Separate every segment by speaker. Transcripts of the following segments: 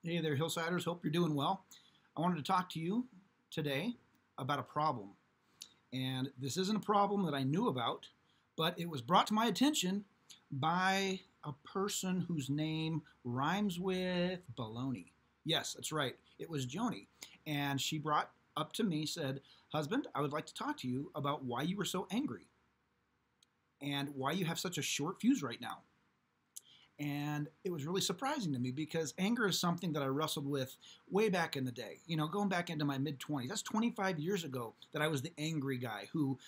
Speaker 1: Hey there, Hillsiders. Hope you're doing well. I wanted to talk to you today about a problem. And this isn't a problem that I knew about, but it was brought to my attention by a person whose name rhymes with baloney. Yes, that's right. It was Joni. And she brought up to me, said, "Husband, I would like to talk to you about why you were so angry and why you have such a short fuse right now." And it was really surprising to me because anger is something that I wrestled with way back in the day. Going back into my mid 20s. That's 25 years ago that I was the angry guy who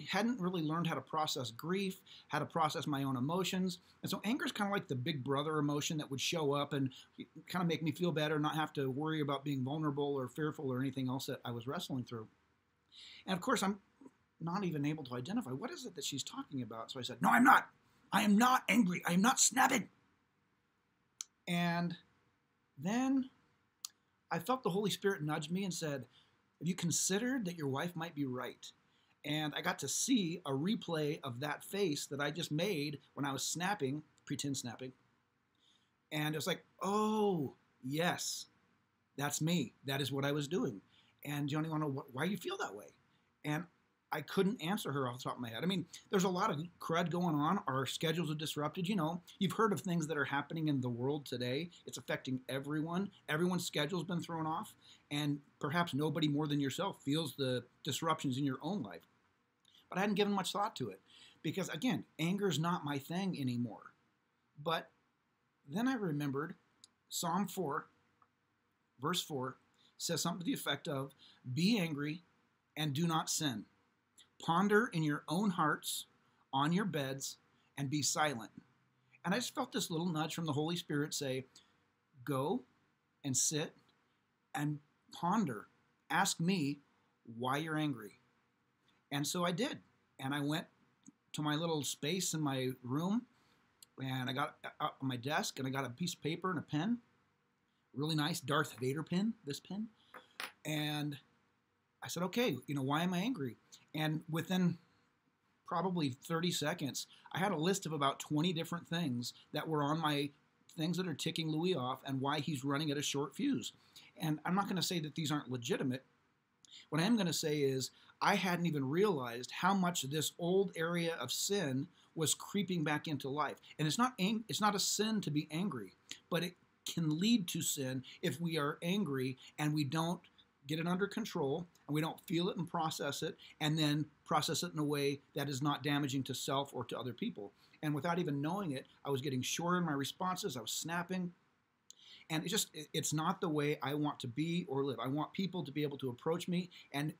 Speaker 1: hadn't really learned how to process grief, how to process my own emotions. And so anger is kind of like the big brother emotion that would show up and kind of make me feel better, not have to worry about being vulnerable or fearful or anything else that I was wrestling through. And of course, I'm not even able to identify what is it that she's talking about. So I said, "No, I'm not. I am not angry. I am not snapping." And then I felt the Holy Spirit nudge me and said, "Have you considered that your wife might be right?" And I got to see a replay of that face that I just made when I was snapping, pretend snapping. And it was like, oh, yes, that's me. That is what I was doing. And Joni wanted to know, why do you feel that way? And I couldn't answer her off the top of my head. I mean, there's a lot of crud going on. Our schedules are disrupted. You've heard of things that are happening in the world today. It's affecting everyone. Everyone's schedule's been thrown off. And perhaps nobody more than yourself feels the disruptions in your own life. But I hadn't given much thought to it because, again, anger is not my thing anymore. But then I remembered Psalm 4, verse 4, says something to the effect of, "Be angry and do not sin. Ponder in your own hearts on your beds and be silent." And I just felt this little nudge from the Holy Spirit say, go and sit and ponder. Ask me why you're angry. And so I did. And I went to my little space in my room and I got out on my desk and I got a piece of paper and a pen. Really nice Darth Vader pen, this pen. And I said, okay, why am I angry? And within probably 30 seconds, I had a list of about 20 different things that were on my things that are ticking Louie off and why he's running at a short fuse. And I'm not going to say that these aren't legitimate. What I am going to say is I hadn't even realized how much this old area of sin was creeping back into life. And it's not a sin to be angry, but it can lead to sin if we are angry and we don't get it under control and we don't feel it and process it and then process it in a way that is not damaging to self or to other people. And without even knowing it, I was getting shorter in my responses. I was snapping. And it's not the way I want to be or live. I want people to be able to approach me and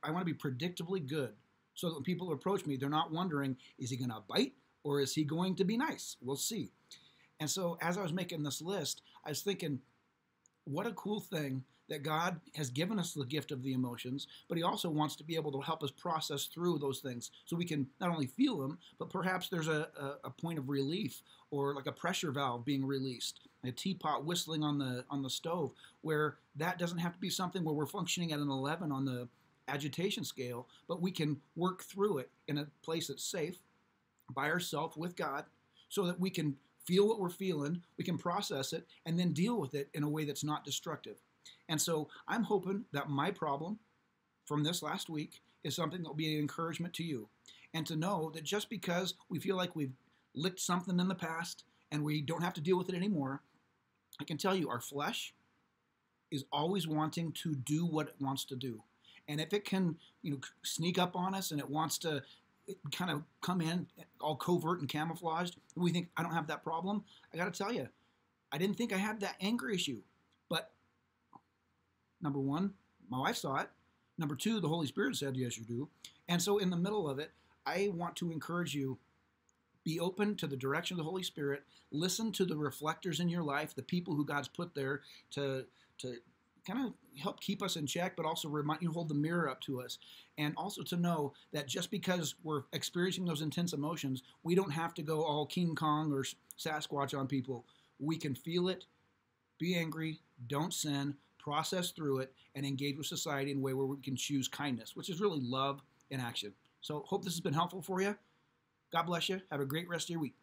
Speaker 1: I want to be predictably good so that when people approach me, they're not wondering, is he going to bite or is he going to be nice? We'll see. And so as I was making this list, I was thinking, what a cool thing that God has given us the gift of the emotions, but he also wants to be able to help us process through those things so we can not only feel them, but perhaps there's a point of relief or like a pressure valve being released, a teapot whistling on the stove, where that doesn't have to be something where we're functioning at an 11 on the agitation scale, but we can work through it in a place that's safe by ourselves with God so that we can feel what we're feeling, we can process it, and then deal with it in a way that's not destructive. And so I'm hoping that my problem from this last week is something that will be an encouragement to you. And to know that just because we feel like we've licked something in the past and we don't have to deal with it anymore, I can tell you our flesh is always wanting to do what it wants to do. And if it can, sneak up on us and it wants to kind of come in all covert and camouflaged, and we think, I don't have that problem. I got to tell you, I didn't think I had that anger issue. But number one, my wife saw it. Number two, the Holy Spirit said, yes, you do. And so in the middle of it, I want to encourage you, be open to the direction of the Holy Spirit. Listen to the reflectors in your life, the people who God's put there to kind of help keep us in check, but also remind you, hold the mirror up to us. And also to know that just because we're experiencing those intense emotions, we don't have to go all King Kong or Sasquatch on people. We can feel it, be angry, don't sin, process through it, and engage with society in a way where we can choose kindness, which is really love in action. So hope this has been helpful for you. God bless you. Have a great rest of your week.